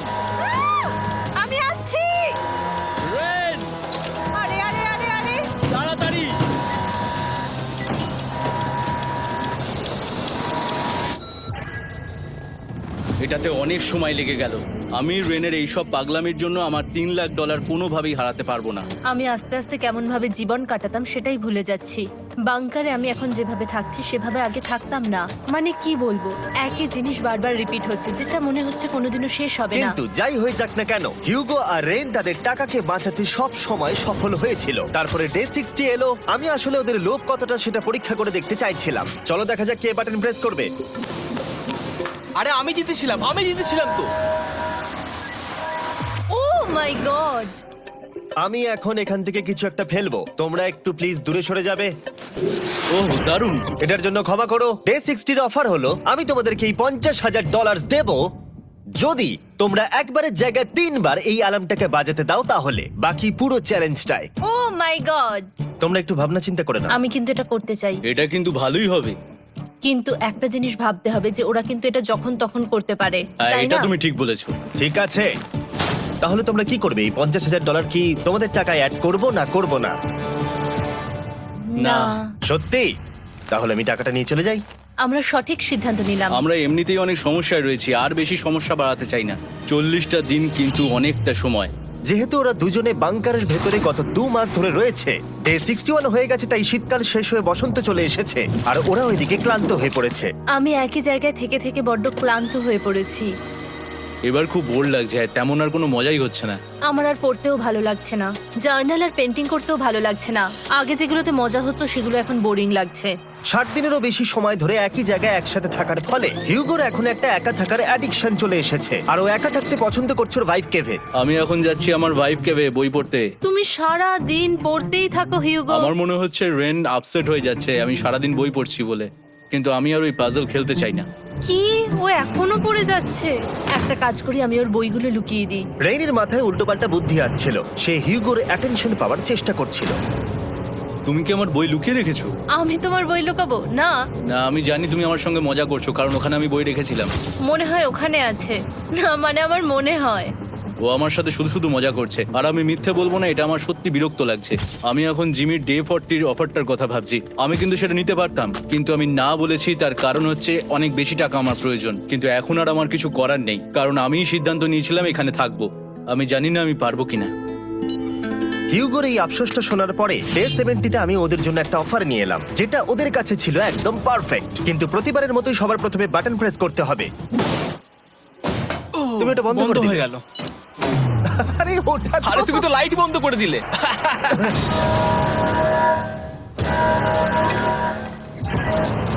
আমি আসছি। রেন, আরে আরে আরে আরে, তাড়াতাড়ি। এটাতে অনেক সময় লেগে গেল। আমি রেনের এইসব পাগলামির জন্য আমার $3,00,000 কোনোভাবেই হারাতে পারবো না। আমি আস্তে আস্তে কেমন ভাবে জীবন কাটাতাম সেটাই ভুলে যাচ্ছি। বাংকারে আমি এখন যেভাবে থাকছি সেভাবে আগে থাকতাম না। মানে কি বলবো, একই জিনিস বারবার রিপিট হচ্ছে, যেটা মনে হচ্ছে কোনোদিনও শেষ হবে না। কিন্তু যাই হয়ে যাক না কেন, হিউগো আর রেন তাদের টাকাকে বাঁচাতে সব সময় সফল হয়েছিল। তারপরে ডে 60 এলো। আমি আসলে ওদের লোভ কতটা সেটা পরীক্ষা করে দেখতে চাইছিলাম। চলো দেখা যাক কে বাটন প্রেস করবে। আরে আমি জিতেছিলাম তো। ও মাই গড! আমি এখন এখান থেকে কিছু একটা ফেলবো। তোমরা একটু প্লিজ দূরে সরে যাবে। ওহ দারুণ। এটার জন্য ক্ষমা করো। ডে 60 অফার হলো আমি তোমাদেরকে এই $50,000 দেব যদি তোমরা একবারের জায়গায় 3 বার এই অ্যালার্মটাকে বাজাতে দাও। তাহলে বাকি পুরো চ্যালেঞ্জটাই ও মাই গড! তোমরা একটু ভাবনা চিন্তা করে নাও। আমি কিন্তু এটা করতে চাই, এটা কিন্তু ভালোই হবে। কিন্তু একটা জিনিস ভাবতে হবে যে ওরা কিন্তু এটা যখন তখন করতে পারে, হ্যাঁ, তাই এটা না? তুমি ঠিক বলেছো। ঠিক আছে, তাহলে তোমরা কি করবে? এই $50,000 কি তোমাদের টাকায় অ্যাড করব না করব না? না, সত্যি? তাহলে আমি টাকাটা নিয়ে চলে যাই। আমরা সঠিক সিদ্ধান্ত নিলাম। আমরা এমনিতেই অনেক সমস্যায় রয়েছি, আর বেশি সমস্যা বাড়াতে চাই না। 40টা দিন কিন্তু অনেকটা সময়। যেহেতু ওরা দুজনে বাংকারের ভেতরে গত 2 মাস ধরে রয়েছে, ডে 61 হয়ে গেছে, তাই শীতকাল শেষ হয়ে বসন্ত চলে এসেছে, আর ওরা ওইদিকে ক্লান্ত হয়ে পড়েছে। আমি একই জায়গায় থেকে থেকে বড্ড ক্লান্ত হয়ে পড়েছি। এবার খুব বোর লাগছে, আর তেমন আর কোনো মজাই হচ্ছে না। আমার আর পড়তেও ভালো লাগছে না, জার্নাল আর পেন্টিং করতেও ভালো লাগছে না। আগে যেগুলোতে মজা হতো সেগুলো এখন বোরিং লাগছে। 60 দিনেরও বেশি সময় ধরে একই জায়গায় একসাথে থাকার ফলে হিউগোর এখন একটা একা থাকার অ্যাডিকশন চলে এসেছে, আর ও একা থাকতে পছন্দ করছে ওর ভাইফ কেভে। আমি এখন যাচ্ছি আমার ওয়াইফ কেবে বই পড়তে। তুমি সারা দিন পড়তেই থাকো হিউগো। আমার মনে হচ্ছে রেন আপসেট হয়ে যাচ্ছে আমি সারাদিন বই পড়ছি বলে, কিন্তু আমি আর ওই পাজল খেলতে চাই না। কি, ও এখনো পড়ে যাচ্ছে? একটা কাজ করি, আমি ওর বইগুলো লুকিয়ে দিই। রেইনের মাথায় উল্টোপাল্টা বুদ্ধি আসছিল। সে হিউগোর অ্যাটেনশন পাওয়ার চেষ্টা করছিল। তুমি কি আমার বই লুকিয়ে রেখেছো? আমি তোমার বই লুকাবো না? না, আমি জানি তুমি আমার সঙ্গে মজা করছো, কারণ ওখানে আমি বই রেখেছিলাম। মনে হয় ওখানে আছে। না মানে আমার মনে হয়। ও আমার সাথে শুধু শুধু মজা করছে, আর আমি মিথ্যে বলবো না, এটা আমার সত্যি বিরক্ত লাগছে। আমি এখন জিমির ডে 40 অফারটার কথা ভাবছি। আমি কিন্তু সেটা নিতে পারতাম, কিন্তু আমি না বলেছি, তার কারণ হচ্ছে অনেক বেশি টাকা আমার প্রয়োজন। কিন্তু এখন আর আমার কিছু করার নেই, কারণ আমিই সিদ্ধান্ত নিয়েছিলাম এখানে থাকবো। আমি জানি না আমি পারবো কিনা। হিউগোর এই আফসোসটা শোনার পরে ডে 70-তে আমি ওদের জন্য একটা অফার নিয়ে এলাম, যেটা ওদের কাছে ছিল একদম পারফেক্ট। কিন্তু প্রতিবারের মতোই সবার প্রথমে বাটন প্রেস করতে হবে। তুমি এটা বন্ধ করে হয়ে দিলে। গেল। আরে ওটা তো- আরে তুমি তো লাইট বন্ধ করে দিলে।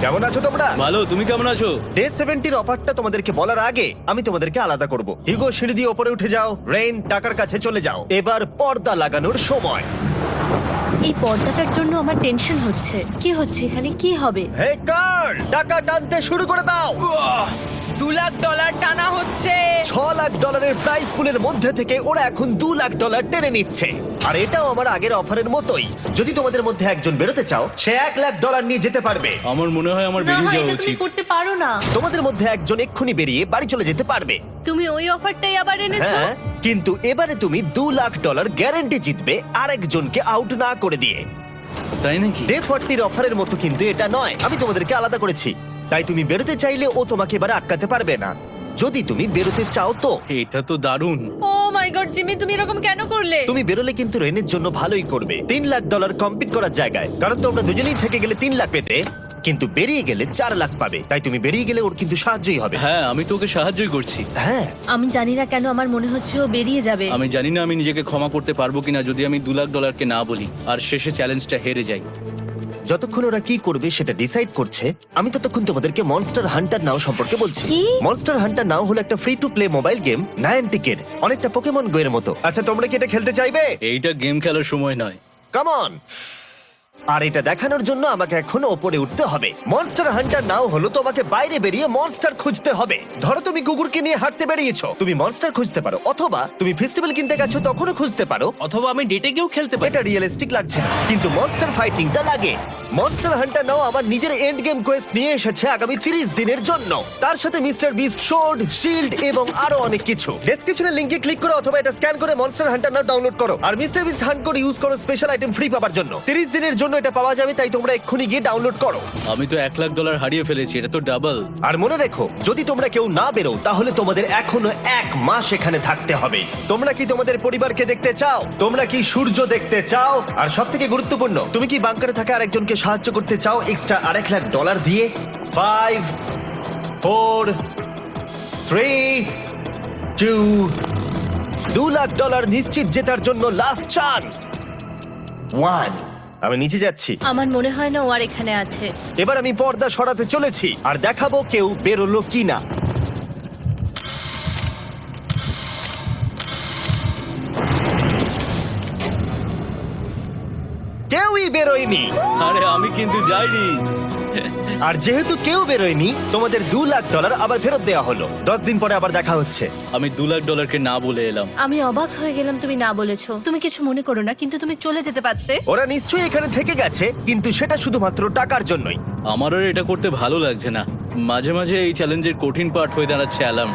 কেমন আছো তোমরা? ভালো, তুমি কেমন আছো? ডে 70-র অফারটা তোমাদেরকে বলার আগে আমি তোমাদেরকে আলাদা করব। হিউগো, সিঁড়ি দিয়ে ওপরে উঠে যাও। রেইন, টাকার কাছে চলে যাও। এবার পর্দা লাগানোর সময়। এই পর্দাটার জন্য আমার টেনশন হচ্ছে। কি হচ্ছে এখানে, কি হবে? হে কার্ল, টাকা টানতে শুরু করে দাও। $2 লাখ টানা হচ্ছে। $6 লাখ প্রাইস পুলের মধ্যে থেকে ওরা এখন $2 লাখ টেনে নিচ্ছে। আর এটাও আমার আগের অফারের মতোই। যদি তোমাদের মধ্যে একজন বেরোতে চাও, সে $1 লাখ নিয়ে যেতে পারবে। আমার মনে হয় আমার না বেরিয়ে হয় যাওয়া এটা তুমি উচিত। করতে পারো না। তোমাদের মধ্যে একজন এক্ষুনি বেরিয়ে বাড়ি চলে যেতে পারবে। তুমি ওই অফারটাই আবার এনেছো। হ্যাঁ, কিন্তু এবারে তুমি $2 লাখ গ্যারান্টি জিতবে আরেকজনকে আউট না করে দিয়ে। তাই নাকি? ডে 40-র অফারের মতো কিন্তু এটা নয়। আমি তোমাদেরকে আলাদা করেছি, তাই তুমি বেরোতে চাইলে ও তোমাকে এবারে আটকাতে পারবে না। যদি তুমি বেরোতে চাও তো। এটা তো দারুণ। ও মাই গড জিমি, তুমি এরকম কেন করলে? তুমি বেরোলে কিন্তু রেনের জন্য ভালোই করবে। $3 লাখ কম্পিট করার জায়গায়, কারণ তোমরা দুজনেই থেকে গেলে 3 লাখ পেতে, কিন্তু বেরিয়ে গেলে 4 লাখ পাবে। তাই তুমি বেরিয়ে গেলে ওর কিন্তু সাহায্যই হবে। হ্যাঁ, আমি তোকে সাহায্যই করছি। হ্যাঁ, আমি জানি না কেন আমার মনে হচ্ছে ও বেরিয়ে যাবে। আমি জানি না আমি নিজেকে ক্ষমা করতে পারবো কিনা যদি আমি $2 লাখ না বলি আর শেষে চ্যালেঞ্জটা হেরে যাই। যতক্ষণ ওরা কি করবে সেটা ডিসাইড করছে, আমি ততক্ষণ তোমাদেরকে মনস্টার হান্টার নাও সম্পর্কে বলছি। কি? মনস্টার হান্টার নাও হলো একটা free to play mobile game, নায়ান্টিকের, অনেকটা পোকেমন গো এর মতো। আচ্ছা, তোমরা কি এটা খেলতে চাইবে? এইটা গেম খেলার সময় নয়। Come on. আর এটা দেখানোর জন্য আমাকে এখন ওপরে উঠতে হবে। মনস্টার হান্টার নাও হলো তোমাকে বাইরে বেরিয়ে মনস্টার খুঁজতে হবে। ধরো তুমি কুকুরকে নিয়ে হাঁটতে বেরিয়েছো, তুমি মনস্টার খুঁজতে পারো, অথবা তুমি ফেস্টিভ্যাল কিনতে গেছো তখনও খুঁজতে পারো। অথবা আমি ডেটে গিয়েও খেলতে পারি। এটা রিয়েলিস্টিক লাগছে না, কিন্তু মনস্টার ফাইটিংটা লাগে। মনস্টার হান্টার নাও আমার নিজের এন্ড গেম কোয়েস্ট নিয়ে এসেছে আগামী 30 দিনের জন্য। তার সাথে মিস্টার বিস্ট সোর্ড, শিল্ড এবং আরো অনেক কিছু। ডেসক্রিপশনের লিংকে ক্লিক করো অথবা এটা স্ক্যান করে মনস্টার হান্টার নাও ডাউনলোড করো। আর মিস্টার বিস্ট হান্ট করে ইউজ করো স্পেশাল আইটেম ফ্রি পাওয়ার জন্য। 30 দিনের জন্য এটা পাওয়া যাবে, তাই তোমরা এক্ষুনি গিয়ে ডাউনলোড করো। আমি তো $1 লাখ হারিয়ে ফেলেছি, এটা তো ডাবল। আর মনে রেখো, যদি তোমরা কেউ না বেরো তাহলে তোমাদের এখনো 1 মাস এখানে থাকতে হবে। তোমরা কি তোমাদের পরিবারকে দেখতে চাও? তোমরা কি সূর্য দেখতে চাও? আর সবথেকে গুরুত্বপূর্ণ, তুমি কি বাংকারে থাকা আরেকজনকে সাহায্য করতে চাও এক্সট্রা $1 লাখ দিয়ে? 5 4 3 2 $2 লাখ নিশ্চিত জেতার জন্য লাস্ট চান্স 1। আমি নিচে যাচ্ছি। আমার মনে হয় না ও আর এখানে আছে। এবার আমি পর্দা সরাতে চলেছি আর দেখাবো কেউ বেরোলো কিনা। কেউই বেরোয়নি। আরে আমি কিন্তু যাইনি। আর যেহেতু কেউ বেরোয়নি, তোমাদের $2 লাখ আবার ফেরত দেওয়া হলো। 10 দিন পরে আবার দেখা হচ্ছে। আমি $2 লাখ না বলে এলাম। আমি অবাক হয়ে গেলাম তুমি না বলেছো। তুমি কিছু মনে করো না, কিন্তু তুমি চলে যেতে পারতে। ওরা নিশ্চয়ই এখানে থেকে গেছে, কিন্তু সেটা শুধুমাত্র টাকার জন্যই। আমার আর এটা করতে ভালো লাগছে না। মাঝে মাঝে এই চ্যালেঞ্জের কঠিন পার্ট হয়ে দাঁড়াচ্ছে অ্যালার্ম।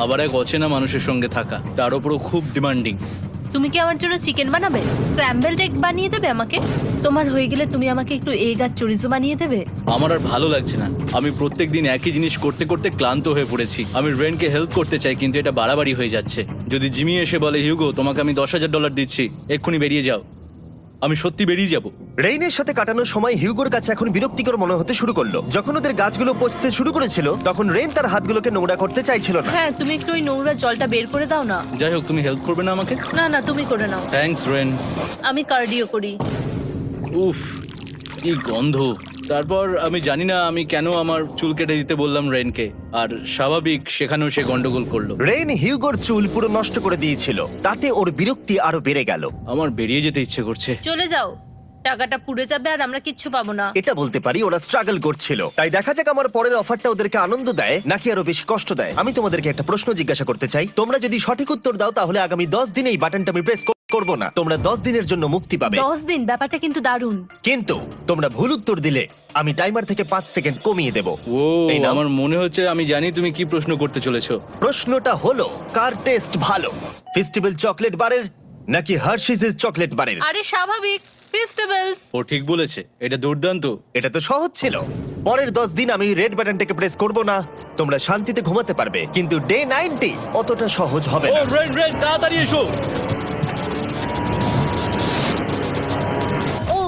আবার এক অচেনা মানুষের সঙ্গে থাকা, তার উপরও খুব ডিমান্ডিং। তুমি কি আমার জন্য চিকেন বানাবে? স্ক্র্যাম্বলড এগ বানিয়ে দেবে আমাকে? তোমার হয়ে গেলে তুমি আমাকে একটু এগ আর চরিজো বানিয়ে দেবে? আমার আর ভালো লাগছে না। আমি প্রত্যেকদিন একই জিনিস করতে করতে ক্লান্ত হয়ে পড়েছি। আমি রেনকে হেল্প করতে চাই, কিন্তু এটা বাড়াবাড়ি হয়ে যাচ্ছে। যদি জিমি এসে বলে, হিউগো তোমাকে আমি $10,000 দিচ্ছি, এক্ষুনি বেরিয়ে যাও, আমি সত্যি বেরিয়ে যাব। রেইনের সাথে কাটানোর সময় হিউগোর কাছে এখন বিরক্তিকর মনে হতে শুরু করলো। যখন ওদের গাছগুলো পচতে শুরু করেছিল, তখন রেইন তার হাতগুলোকে নোংরা করতে চাইছিল না। হ্যাঁ, তুমি একটু ওই নোংরা জলটা বের করে দাও না। যাই হোক, তুমি হেল্প করবে না আমাকে? না না, তুমি করে নাও। Thanks Ren. আমি কার্ডিও করি। উফ, কি গন্ধ। তারপর আমি জানি না আমি কেন আমার চুল কেটে দিতে বললাম রেনকে, আর স্বাভাবিক সেখানেও সে গন্ডগোল করলো। রেইন হিউগোর চুল পুরো নষ্ট করে দিয়েছিল, তাতে ওর বিরক্তি আরো বেড়ে গেল। আমার বেরিয়ে যেতে ইচ্ছে করছে। চলে যাও, টাকাটা পুড়ে যাবে আর আমরা কিচ্ছু পাবো না। এটা বলতে পারি ওরা স্ট্রাগল করছিল। তাই দেখা যাক আমার পরের অফারটা ওদেরকে আনন্দ দেয় নাকি আরো বেশি কষ্ট দেয়। আমি তোমাদেরকে একটা প্রশ্ন জিজ্ঞাসা করতে চাই। তোমরা যদি সঠিক উত্তর দাও তাহলে আগামী 10 দিনে এই বাটনটা আমি প্রেস করব না। তোমরা 10 দিনের জন্য মুক্তি পাবে। 10 দিন, ব্যাপারটা কিন্তু দারুণ। কিন্তু তোমরা ভুল উত্তর দিলে আমি টাইমার থেকে 5 সেকেন্ড কমিয়ে দেব। ও এই নাও। আমার মনে হচ্ছে আমি জানি তুমি কি প্রশ্ন করতে চলেছো। প্রশ্নটা হলো কার টেস্ট ভালো, ফেস্টিভ্যাল চকলেট বারের নাকি হার্শিসের চকলেট বারের? আরে স্বাভাবিক, ফেস্টিভ্যালস। ও ঠিক বলেছে, এটা দুর্দান্ত। এটা তো সহজ ছিল। পরের 10 দিন আমি রেড বাটনটাকে প্রেস করব না, তোমরা শান্তিতে ঘুমাতে পারবে। কিন্তু ডে 90 অতটা সহজ হবে ও না। রেন তাড়াতাড়ি এসো। ও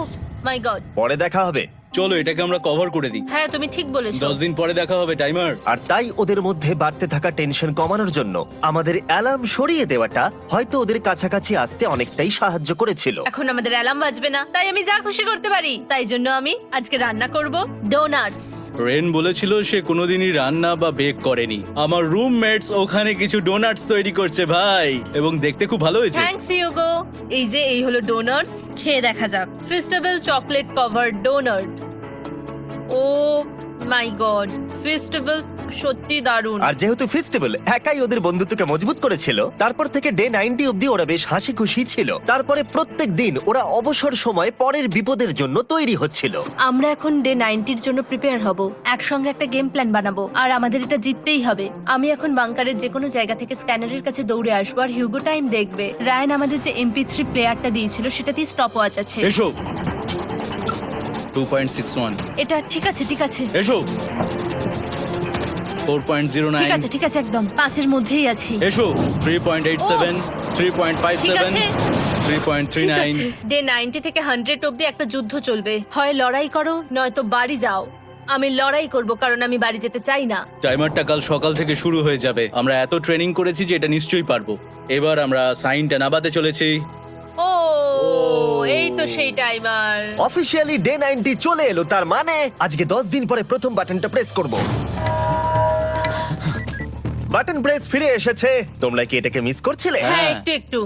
মাই গড। পরে দেখা হবে। চলো এটাকে আমরা কভার করে দিই। হ্যাঁ তুমি ঠিক বলেছো। 10 দিন পরে দেখা হবে টাইমার। আর তাই ওদের মধ্যে বাড়তে থাকা টেনশন কমানোর জন্য আমাদের অ্যালার্ম সরিয়ে দেওয়াটা হয়তো ওদের কাছাকাছি আসতে অনেকটাই সাহায্য করেছিল। এখন আমাদের অ্যালার্ম বাজবে না, তাই আমি যা খুশি করতে পারি। তাই জন্য আমি আজকে রান্না করব ডোনাটস। রেন বলেছিল সে কোনোদিনই রান্না বা বেক করেনি। আমার রুমমেটস ওখানে কিছু ডোনাটস তৈরি করছে ভাই, এবং দেখতে খুব ভালো হয়েছে। Thanks Yugo. এই হলো ডোনাটস, খেয়ে দেখা যাক। Festival chocolate covered donut. Oh my god, festival সত্যি দারুণ। আর যেহেতু ফেস্টিভ্যাল একাই ওদের বন্ধুত্বকে মজবুত করেছিল, তারপর থেকে ডে 90 অব্দি ওরা বেশ হাসি খুশি ছিল। তারপরে প্রত্যেক দিন ওরা অবসর সময় পরের বিপদের জন্য তৈরি হচ্ছিল। আমরা এখন ডে 90 এর জন্য প্রিপেয়ার হব, একসঙ্গে একটা গেম প্ল্যান বানাবো, আর আমাদের এটা জিততেই হবে। আমি এখন বাংকারের যে কোনো জায়গা থেকে স্ক্যানারের কাছে দৌড়ে আসবো, আর হিউগো টাইম দেখবে। রায়ান আমাদের যে MP3 প্লেয়ারটা দিয়েছিল সেটাতেই স্টপ ওয়াচ আছে। এসো 2.61। এটা ঠিক আছে, ঠিক আছে, এসো 4.09। ঠিক আছে, ঠিক আছে, একদম 5 এর মধ্যেই আছি। এসো 3.87, ঠিক 3.57, আছে। 3.39। ডে 90 থেকে 100 অব্দি একটা যুদ্ধ চলবে। হয় লড়াই করো নয়তো বাড়ি যাও। আমি লড়াই করব, কারণ আমি বাড়ি যেতে চাই না। টাইমারটা কাল সকাল থেকে শুরু হয়ে যাবে। আমরা এত ট্রেনিং করেছি যে এটা নিশ্চয়ই পারবো। এবার আমরা সাইনটা নাবাতে চলেছি। ও এই তো সেই টাইমার। অফিসিয়ালি ডে 90 চলে এলো, তার মানে আজকে 10 দিন পরে প্রথম বাটনটা প্রেস করব। বাটন প্রেস ফিরে এসেছে। তোমরা কি এটাকে মিস করছিলে? হ্যাঁ একটু একটু।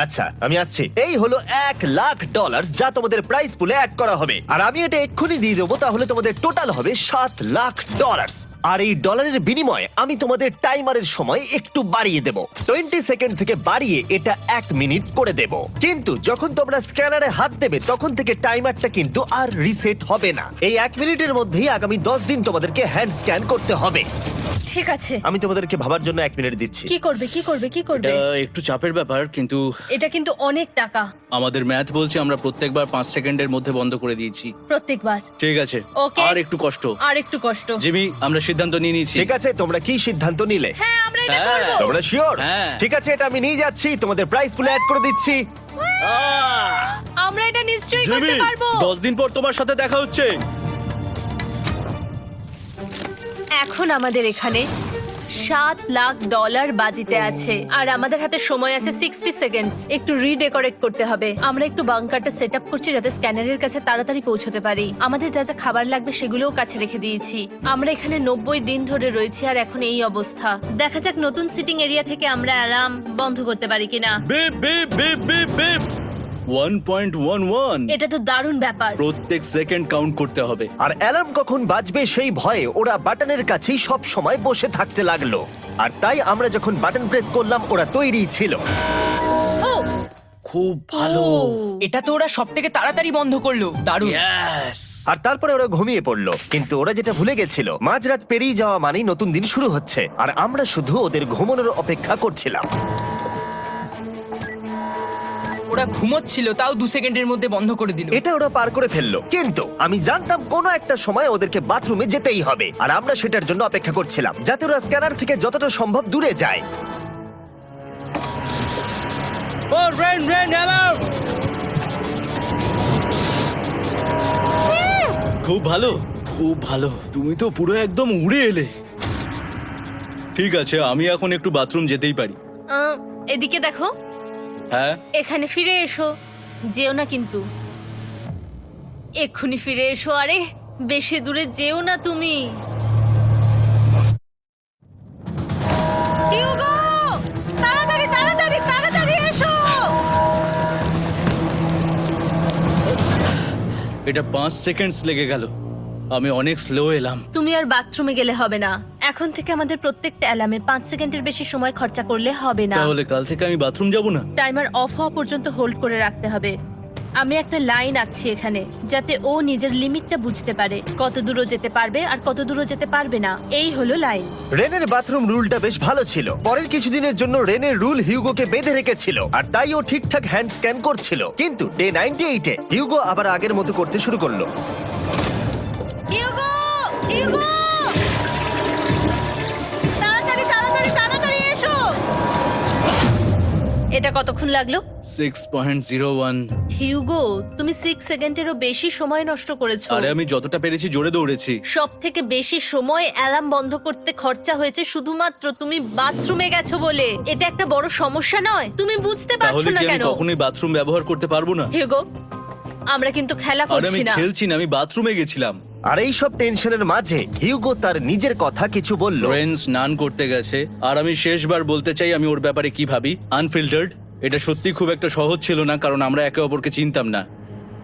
আচ্ছা আমি আসছি। এই হলো $1,00,000 যা তোমাদের প্রাইস পুলে অ্যাড করা হবে, আর আমি এটা এক্ষুনি দিয়ে দেবো। তাহলে তোমাদের টোটাল হবে $7,00,000। আর এই ডলারের বিনিময়ে আমি তোমাদের টাইমারের সময় একটু বাড়িয়ে দেব। 20 সেকেন্ড থেকে বাড়িয়ে এটা 1 মিনিট করে দেব। কিন্তু যখন তোমরা স্ক্যানারে হাত দেবে তখন থেকে টাইমারটা কিন্তু আর রিসেট হবে না। এই 1 মিনিটের মধ্যেই আগামী 10 দিন তোমাদেরকে হ্যান্ড স্ক্যান করতে হবে। ঠিক আছে। আমি তোমাদেরকে ভাবার জন্য 1 মিনিট দিচ্ছি। কি করবে, কি করবে, কি করবে? এটা একটু চাপের ব্যাপার, কিন্তু এটা কিন্তু অনেক টাকা। আমাদের ম্যাথ বলছে আমরা প্রত্যেকবার 5 সেকেন্ডের মধ্যে বন্ধ করে দিয়েছি। প্রত্যেকবার। ঠিক আছে, Okay. আর একটু কষ্ট। আর একটু কষ্ট। জিমি, আমরা সিদ্ধান্ত নিয়ে নিয়েছি। ঠিক আছে, তোমরা কি সিদ্ধান্ত নিলে? হ্যাঁ আমরা এটা হ্যাঁ। করব। তোমরা শিওর? হ্যাঁ। ঠিক আছে, এটা আমি নিয়ে যাচ্ছি, তোমাদের প্রাইস পুলে অ্যাড করে দিচ্ছি। আমরা এটা নিশ্চয়ই জিমি, করতে পারবো। 10 দিন পর তোমার সাথে দেখা হচ্ছে। এখন আমাদের এখানে $7,00,000 বাজিতে আছে, আর আমাদের হাতে সময় আছে 60 সেকেন্ডস। একটু রিডেকোরেট করতে হবে। আমরা একটু বাংকারটা সেট আপ করছি যাতে স্ক্যানারের কাছে তাড়াতাড়ি পৌঁছতে পারি। আমাদের যা যা খাবার লাগবে সেগুলোও কাছে রেখে দিয়েছি। আমরা এখানে 90 দিন ধরে রয়েছি, আর এখন এই অবস্থা। দেখা যাক নতুন সিটিং এরিয়া থেকে আমরা অ্যালার্ম বন্ধ করতে পারি কিনা। Beep beep beep beep beep 1.11। এটা তো দারুণ ব্যাপার। প্রত্যেক সেকেন্ড কাউন্ট করতে হবে। আর অ্যালার্ম কখন বাজবে সেই ভয়ে ওরা বাটনের কাছেই সব সময় বসে থাকতে লাগলো। আর তাই আমরা যখন বাটন প্রেস করলাম ওরা তৈরি ছিল। ও খুব ভালো। এটা তো ওরা সব থেকে তাড়াতাড়ি বন্ধ করলো, দারুণ। ইয়েস। আর তারপরে ওরা ঘুমিয়ে পড়লো। কিন্তু ওরা যেটা ভুলে গেছিল, মাঝরাত পেরিয়ে যাওয়া মানেই নতুন দিন শুরু হচ্ছে, আর আমরা শুধু ওদের ঘুমানোর অপেক্ষা করছিলাম। ওরা ঘুমোচ্ছিল, তাও 2 সেকেন্ডের মধ্যে বন্ধ করে দিল। এটা ওরা পার করে ফেললো, কিন্তু আমি জানতাম কোনো একটা সময় ওদেরকে বাথরুমে যেতেই হবে, আর আমরা সেটার জন্য অপেক্ষা করছিলাম যাতে ওরা স্ক্যানার থেকে যতটা সম্ভব দূরে যায়। ও রেন অ্যালার্ম। খুব ভালো, খুব ভালো। তুমি তো পুরো একদম উড়ে এলে। ঠিক আছে, আমি এখন একটু বাথরুম যেতেই পারি। এদিকে দেখো, হ্যাঁ এখানে ফিরে এসো। যেও না কিন্তু, এক্ষুনি ফিরে এসো। আরে বেশি দূরে যেও না তুমি। হিউগো, তাড়াতাড়ি তাড়াতাড়ি তাড়াতাড়ি এসো। এটা 5 সেকেন্ডস লেগে গেল। আমি অনেক স্লো এলাম। তুমি আর বাথরুমে গেলে হবে না। এখন থেকে আমাদের প্রত্যেকটা অ্যালার্মে 5 সেকেন্ডের বেশি সময় খরচা করলে হবে না। তাহলে কাল থেকে আমি বাথরুম যাব না। টাইমার অফ হওয়া পর্যন্ত হোল্ড করে রাখতে হবে। আমি একটা লাইন আঁকছি এখানে যাতে ও নিজের লিমিটটা বুঝতে পারে, কত দূরও যেতে পারবে আর কত দূরও যেতে পারবে না। এই হলো লাইন। রেনের বাথরুম রুলটা বেশ ভালো ছিল। পরের কিছুদিনের জন্য রেনের রুল হিউগোকে বেঁধে রেখেছিল, আর তাই ও ঠিকঠাক হ্যান্ড স্ক্যান করছিল। কিন্তু ডে 98-এ হিউগো আবার আগের মতো করতে শুরু করলো। হিউগো, হিউগো, তাড়াতাড়ি তাড়াতাড়ি তাড়াতাড়ি এসো। এটা কতক্ষণ লাগলো? 6.01। হিউগো, তুমি 6 সেকেন্ডেরও বেশি সময় নষ্ট করেছো। আরে আমি যতটা পেরেছি জোরে দৌড়েছি। সব থেকে বেশি সময় অ্যালার্ম বন্ধ করতে খরচা হয়েছে শুধুমাত্র তুমি বাথরুমে গেছো বলে। এটা একটা বড় সমস্যা নয়? তুমি বুঝতে পারছো তাহলে না কি আমি কেন? কখনোই বাথরুম ব্যবহার করতে পারবো না? হিউগো, আমরা কিন্তু খেলা আরে আমি করছি না। খেলছি না, আমি বাথরুমে গেছিলাম। আর এই সব টেনশনের মাঝে হিউগো তার নিজের কথা কিছু বলল। রেন স্নান করতে গেছে, আর আমি শেষবার বলতে চাই আমি ওর ব্যাপারে কি ভাবি। আনফিল্টার্ড, এটা সত্যি খুব একটা সহজ ছিল না, কারণ আমরা একে অপরকে চিনতাম না।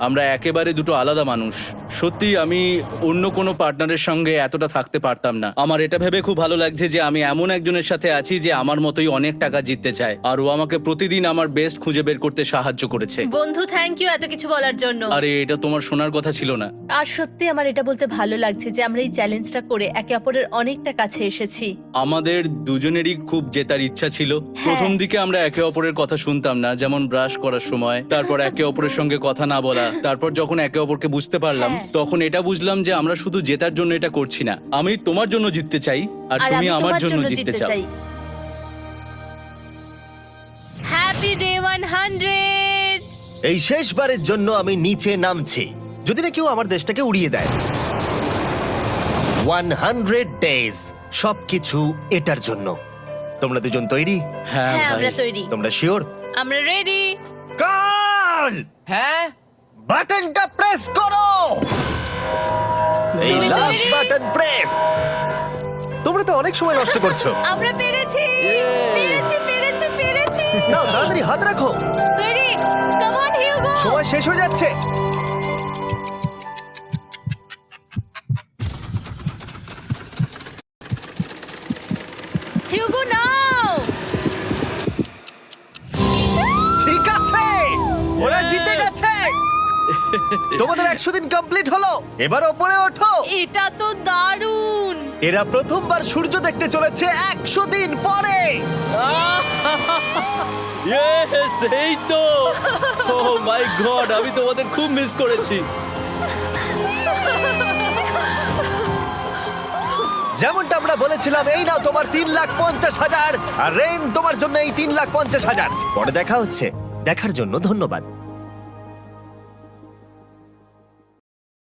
আমরা একেবারে দুটো আলাদা মানুষ। সত্যি আমি অন্য কোনো পার্টনারের সঙ্গে এতটা থাকতে পারতাম না। আমার এটা ভেবে খুব ভালো লাগছে যে আমি এমন একজনের সাথে আছি যে আমার মতোই অনেক টাকা জিততে চায়, আর ও আমাকে প্রতিদিন আমার বেস্ট খুঁজে বের করতে সাহায্য করেছে। বন্ধু, থ্যাংক ইউ এত কিছু বলার জন্য। আরে এটা তোমার শোনার কথা ছিল না। আর সত্যি আমার এটা বলতে ভালো লাগছে যে আমরা এই চ্যালেঞ্জটা করে একে অপরের অনেকটা কাছে এসেছি। আমাদের দুজনেরই খুব জেতার ইচ্ছা ছিল। প্রথম দিকে আমরা একে অপরের কথা শুনতাম না, যেমন ব্রাশ করার সময়, তারপর একে অপরের সঙ্গে কথা না বলা। তারপর যখন একে অপরকে বুঝতে পারলাম, তখন এটা বুঝলাম যে আমরা শুধু জেতার জন্য এটা করছি না। আমি তোমার জন্য জিততে চাই, আর তুমি আমি আমার তোমার জন্য জিততে চাও। Happy day 100। এই শেষবারের জন্য আমি নিচে নামছি, যদি না কেউ আমার দেশটাকে উড়িয়ে দেয়। 100 ডেজ, সবকিছু এটার জন্য। তোমরা দুজন তৈরি? হ্যাঁ হ্যাঁ, ভাই। আমরা তৈরি। তোমরা শিওর? আমরা রেডি। কাল হ্যাঁ, বাটনটা প্রেস করো। এই তুমি লাস্ট তৈরি? Button press. তোমরা তো অনেক সময় নষ্ট করছো। আমরা পেরেছি, পেরেছি, পেরেছি, পেরেছি। নাও তাড়াতাড়ি হাত রাখো, তৈরি? Come on Hugo. সময় শেষ হয়ে যাচ্ছে। হিউগো নাও। ঠিক আছে, ওরা জিতে গেছে। তোমাদের 100 দিন কমপ্লিট হলো। এবার ওপরে ওঠো। এটা তো দারুণ। এরা প্রথমবার সূর্য দেখতে চলেছে 100 দিন পরে। Yes, এই তো। Oh my God, আমি তোমাদের খুব মিস করেছি। যেমনটা আমরা বলেছিলাম, এই নাও তোমার 3,50,000, আর রেন তোমার জন্য এই 3,50,000। পরে দেখা হচ্ছে। দেখার জন্য ধন্যবাদ।